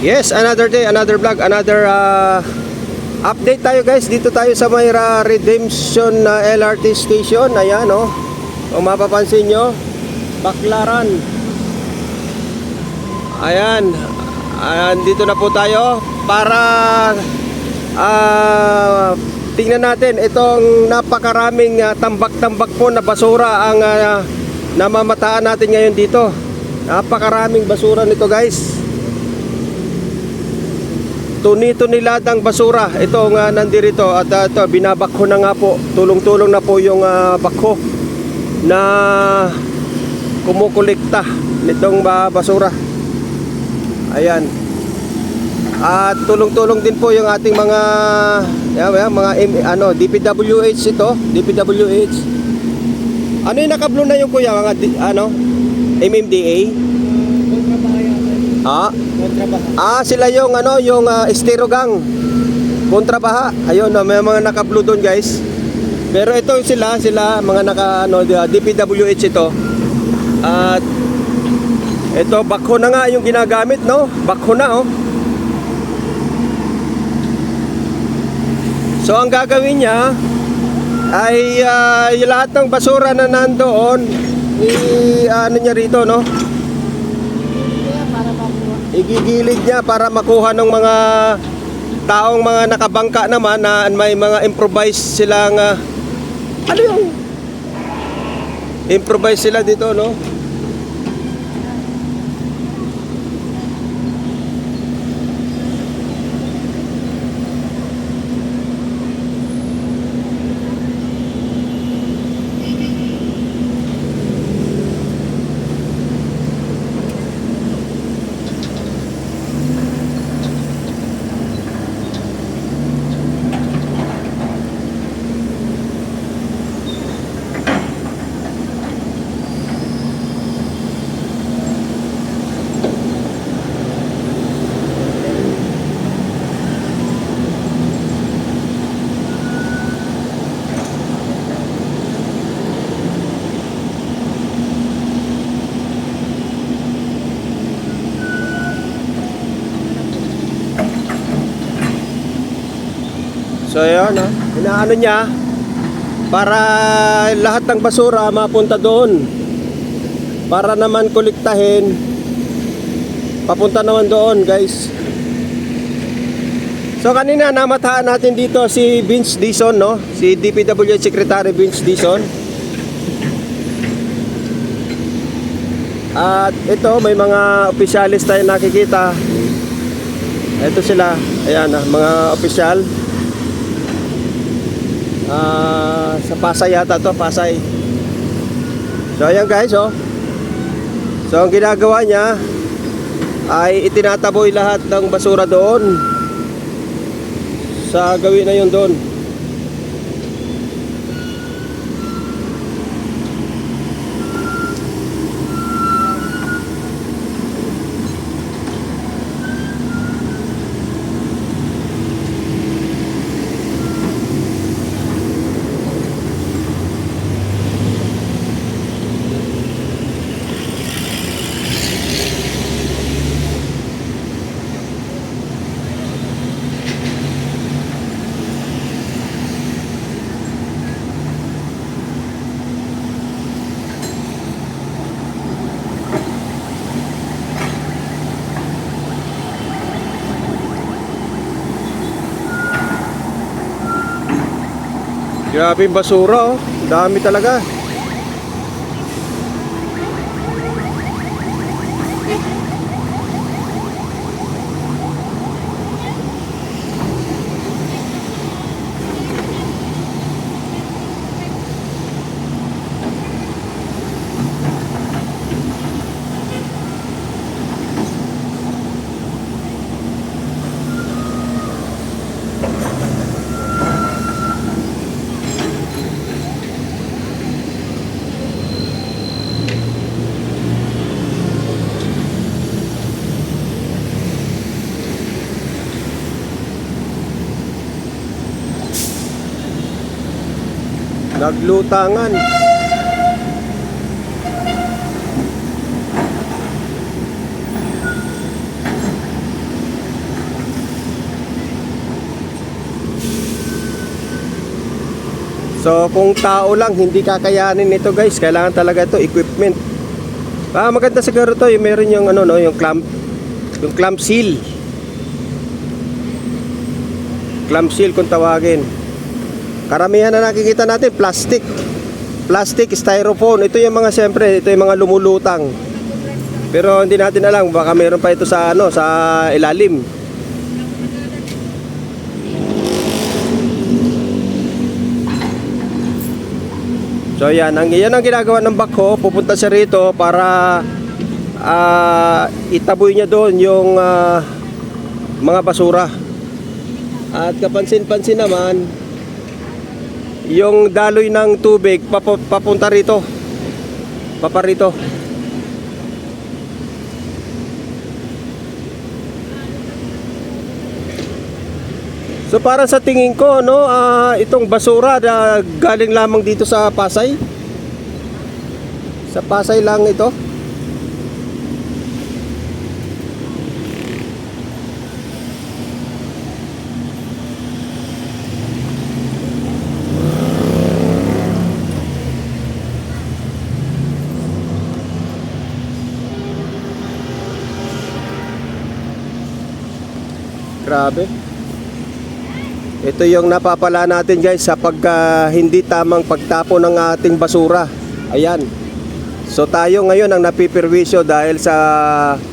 Yes, another day, another vlog, another update tayo guys. Dito tayo sa Mayra Redemption LRT Station. Ayan oh. Kung mapapansin nyo, Baclaran. Ayan. Dito na po tayo para tingnan natin itong napakaraming tambak-tambak po na basura ang namamataan natin ngayon dito. Napakaraming basura nito guys. Tuni-tuniladang basura. Ito nga nandirito at ito binabakho na nga po. Tulong-tulong na po yung bakho na kumukolekta nitong basura. Ayan. At tulong-tulong din po yung ating mga DPWH ito, DPWH. Ano yung nakablo na yung kuya mga MMDA? Sila yung yung Esterogang kontrabaha. Ayun, may mga naka-blue doon, guys. Pero ito sila mga naka DPWH ito. At ito bakho na nga yung ginagamit, no? Bakho na, oh. So ang gagawin niya ay yung lahat ng basura na nandoon niya rito, no? Igigilid niya para makuha ng mga taong mga nakabangka naman na may mga improvise silang improvise sila dito, no? So yun, inaano niya para lahat ng basura mapunta doon para naman kolektahin papunta naman doon, guys. So kanina namataan natin dito si Vince Dizon, no? Si DPWH Secretary Vince Dizon. At ito may mga opisyalis tayo nakikita. Ito sila, ayan mga opisyal. Sa Pasay yata to, Pasay. So ayan guys, oh. So ang ginagawa niya ay itinataboy lahat ng basura doon sa gawin na yun doon. Grabe yung basura, oh. Dami talaga. Naglutangan. So kung tao lang hindi kakayanin ito guys, kailangan talaga ito equipment. Maganda siguro to, yung meron yung ano no, yung clamp seal. Clamp seal kung tawagin. Karamihan na nakikita natin plastic, styrofoam. Ito yung mga siyempre, ito yung mga lumulutang. Pero hindi natin alam, baka meron pa ito sa ano, sa ilalim. So yan ang ginagawa ng backhoe. Pupunta siya rito para itaboy niya doon yung mga basura. At kapansin-pansin naman, yung daloy ng tubig papunta rito. Paparito. So para sa tingin ko no, itong basura na galing lamang dito sa Pasay. Sa Pasay lang ito. Grabe. Ito yung napapala natin guys sa hindi tamang pagtapon ng ating basura. Ayan. So tayo ngayon ang napipirwisyo dahil sa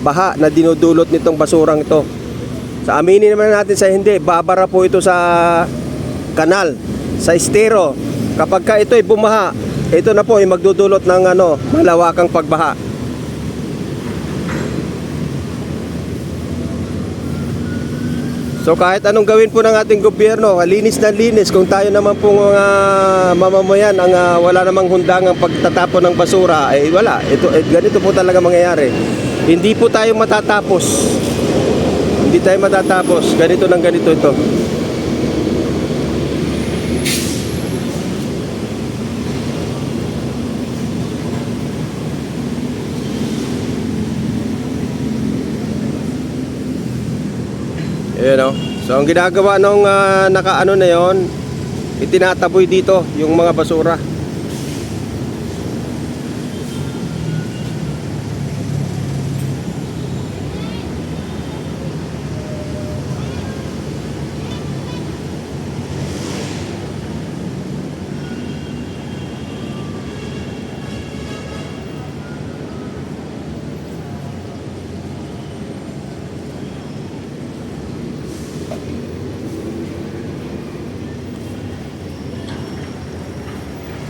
baha na dinudulot nitong basurang ito. Sa aminin naman natin sa hindi, babara po ito sa kanal, sa estero. Kapag ka ito ay bumaha, ito na po ay magdudulot ng malawakang pagbaha. So kahit anong gawin po ng ating gobyerno, linis na linis, kung tayo naman po mga mamamayan ang wala namang hundangang pagtatapon ng basura, ay wala. Ganito po talaga mangyayari. Hindi po tayo matatapos. Hindi tayo matatapos. Ganito ng ganito ito. Ayan o. So ang ginagawa nung nakaano na yon, itinataboy dito yung mga basura.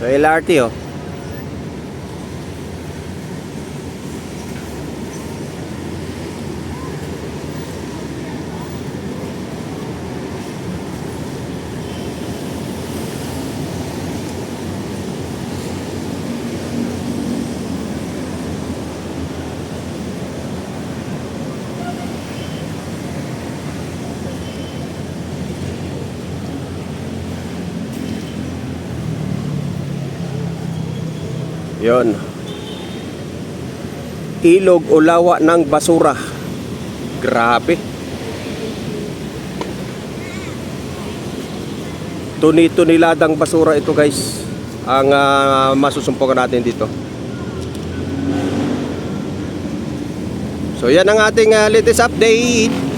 So LRT oh. Yon. Ilog o lawa ng basura. Grabe. Tuni-tuniladang basura ito guys. Ang masusumpungan natin dito. So yan ang ating latest update.